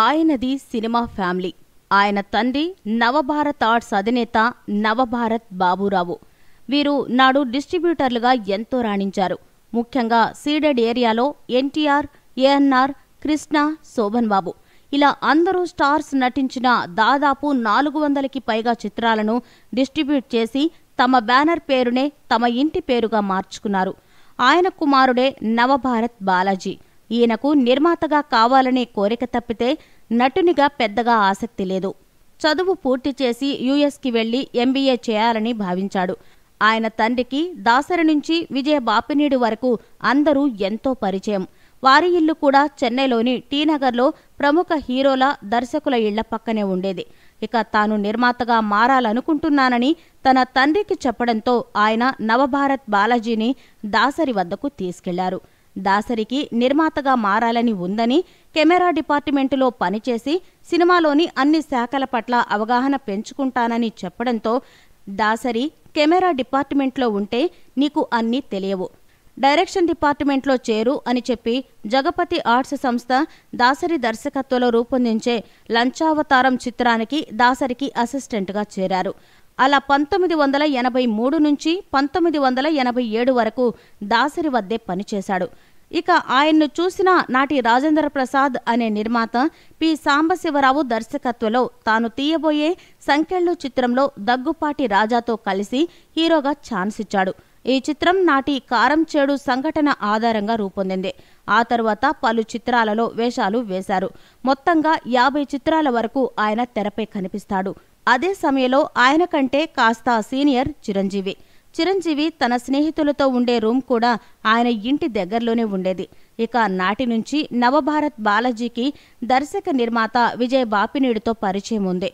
ఆయనది cinema family. ఆయన తండ్రి నవభారత్ ఆర్ట్స్ అధినేత నవభారత్ బాబూరావు. వీరు నాడు డిస్ట్రిబ్యూటర్లుగా ఎంతో రాణించారు. ముఖ్యంగా సీడెడ్ ఏరియాలో ఎన్టీఆర్, ఏఎన్ఆర్, కృష్ణ, శోభన్ బాబు ఇలా అందరూ స్టార్స్ నటించిన దాదాపు 400కి పైగా చిత్రాలను డిస్ట్రిబ్యూట్ చేసి తమ బ్యానర్ పేరునే తమ ఇంటి పేరుగా మార్చుకున్నారు. ఆయన కుమారుడే నవభారత్ బాలాజీ. ఈయనకు నిర్మాతగా కావాలనే కోరిక తప్పితే నటునిగా పెద్దగా ఆసక్తి లేదు. చదువు పూర్తి చేసి యుఎస్కి వెళ్లి ఎంబీఏ చేయాలని భావించాడు. ఆయన తండ్రికి దాసరి నుంచి విజయ బాపినీడు వరకు అందరూ ఎంతో పరిచయం. వారి ఇల్లు కూడా చెన్నైలోని టీనగర్లో ప్రముఖ హీరోల, దర్శకుల ఇళ్ల పక్కనే ఉండేది. ఇక తాను నిర్మాతగా మారాలనుకుంటున్నానని తన తండ్రికి చెప్పడంతో ఆయన నవభారత్ బాలాజీని దాసరి వద్దకు తీసుకెళ్లారు. దాసరికి నిర్మాతగా మారాలని ఉందని, కెమెరా డిపార్ట్మెంటులో పనిచేసి సినిమాలోని అన్ని శాఖల పట్ల అవగాహన పెంచుకుంటానని చెప్పడంతో దాసరి కెమెరా డిపార్ట్మెంట్లో ఉంటే నీకు అన్నీ తెలియవు, డైరెక్షన్ డిపార్ట్మెంట్లో చేరు అని చెప్పి జగపతి ఆర్ట్స్ సంస్థ దాసరి దర్శకత్వంలో రూపొందించే లంచావతారం చిత్రానికి దాసరికి అసిస్టెంట్గా చేరారు. అలా 1983 నుంచి 1987 వరకు దాసరి వద్దే పనిచేశాడు. ఇక ఆయన్ను చూసిన నాటి రాజేంద్ర ప్రసాద్ అనే నిర్మాత పి సాంబశివరావు దర్శకత్వంలో తాను తీయబోయే సంకెళ్ళు చిత్రంలో దగ్గుపాటి రాజాతో కలిసి హీరోగా ఛాన్స్ ఇచ్చాడు. ఈ చిత్రం నాటి కారం చేడు సంఘటన ఆధారంగా రూపొందింది. ఆ తరువాత పలు చిత్రాలలో వేషాలు వేశారు. మొత్తంగా 50 చిత్రాల వరకు ఆయన తెరపై కనిపిస్తాడు. అదే సమయంలో ఆయన కంటే కాస్త సీనియర్ చిరంజీవి. చిరంజీవి తన స్నేహితులతో ఉండే రూమ్ కూడా ఆయన ఇంటి దగ్గరలోనే ఉండేది. ఇక నాటి నుంచి నవభారత్ బాలాజీకి దర్శక నిర్మాత విజయ బాపినీడుతో పరిచయం ఉంది.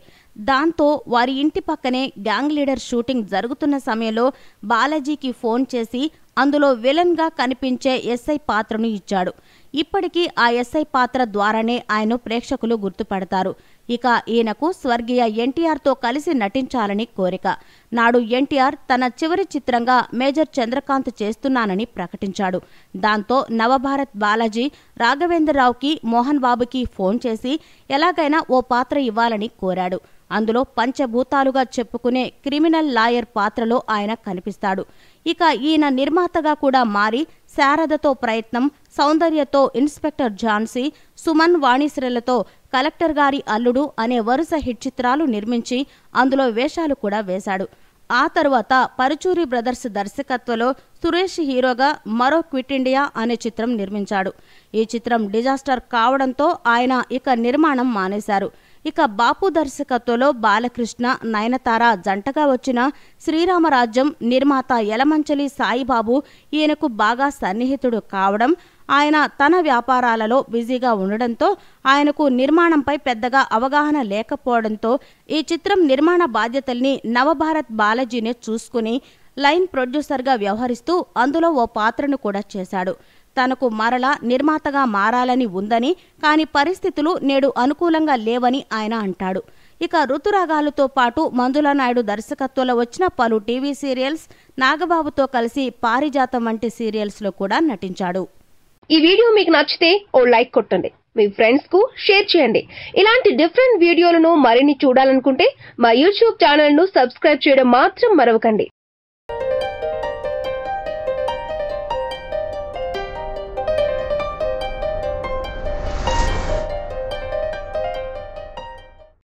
దాంతో వారి ఇంటి పక్కనే గ్యాంగ్ లీడర్ షూటింగ్ జరుగుతున్న సమయంలో బాలాజీకి ఫోన్ చేసి అందులో విలన్గా కనిపించే ఎస్ఐ పాత్రను ఇచ్చాడు. ఇప్పటికీ ఆ ఎస్ఐ పాత్ర ద్వారానే ఆయన ప్రేక్షకులు గుర్తుపడతారు. ఇక ఈయనకు స్వర్గీయ ఎన్టీఆర్తో కలిసి నటించాలని కోరిక. నాడు ఎన్టీఆర్ తన చివరి చిత్రంగా మేజర్ చంద్రకాంత్ చేస్తున్నానని ప్రకటించాడు. దాంతో నవభారత్ బాలాజీ రాఘవేంద్రరావుకి, మోహన్ బాబుకి ఫోన్ చేసి ఎలాగైనా ఓ పాత్ర ఇవ్వాలని కోరాడు. అందులో పంచభూతాలుగా చెప్పుకునే క్రిమినల్ లాయర్ పాత్రలో ఆయన కనిపిస్తాడు. ఇక ఈయన నిర్మాతగా కూడా మారి శారదతో ప్రయత్నం, సౌందర్యతో ఇన్స్పెక్టర్ ఝాన్సీ, సుమన్ వాణిశ్రీలతో కలెక్టర్ గారి అల్లుడు అనే వరుస హిట్ చిత్రాలు నిర్మించి అందులో వేషాలు కూడా వేశాడు. ఆ తరువాత పరుచూరి బ్రదర్స్ దర్శకత్వంలో సురేష్ హీరోగా మరో క్విట్ ఇండియా అనే చిత్రం నిర్మించాడు. ఈ చిత్రం డిజాస్టర్ కావడంతో ఆయన ఇక నిర్మాణం మానేశారు. ఇక బాపు దర్శకత్వంలో బాలకృష్ణ, నయనతార జంటగా వచ్చిన శ్రీరామరాజ్యం నిర్మాత యలమంచలి సాయిబాబు ఈయనకు బాగా సన్నిహితుడు కావడం, ఆయన తన వ్యాపారాలలో బిజీగా ఉండడంతో ఆయనకు నిర్మాణంపై పెద్దగా అవగాహన లేకపోవడంతో ఈ చిత్రం నిర్మాణ బాధ్యతల్ని నవభారత్ బాలాజీనే చూసుకుని లైన్ ప్రొడ్యూసర్గా వ్యవహరిస్తూ అందులో ఓ పాత్రను కూడా చేశాడు. తనకు మరలా నిర్మాతగా మారాలని ఉందని, కాని పరిస్థితులు నేడు అనుకూలంగా లేవని ఆయన అంటాడు. ఇక ఋతురాగాలతో పాటు మంజులా నాయుడు దర్శకత్వంలో వచ్చిన పలు టీవీ సీరియల్స్, నాగబాబుతో కలిసి పారిజాతం వంటి సీరియల్స్లో కూడా నటించాడు. ఈ వీడియో మీకు నచ్చితే ఓ లైక్ కొట్టండి, మీ ఫ్రెండ్స్ కు షేర్ చేయండి. ఇలాంటి డిఫరెంట్ వీడియోలను మరిన్ని చూడాలనుకుంటే మా యూట్యూబ్ ఛానల్ ను సబ్స్క్రైబ్ చేయడం మాత్రం మరవకండి.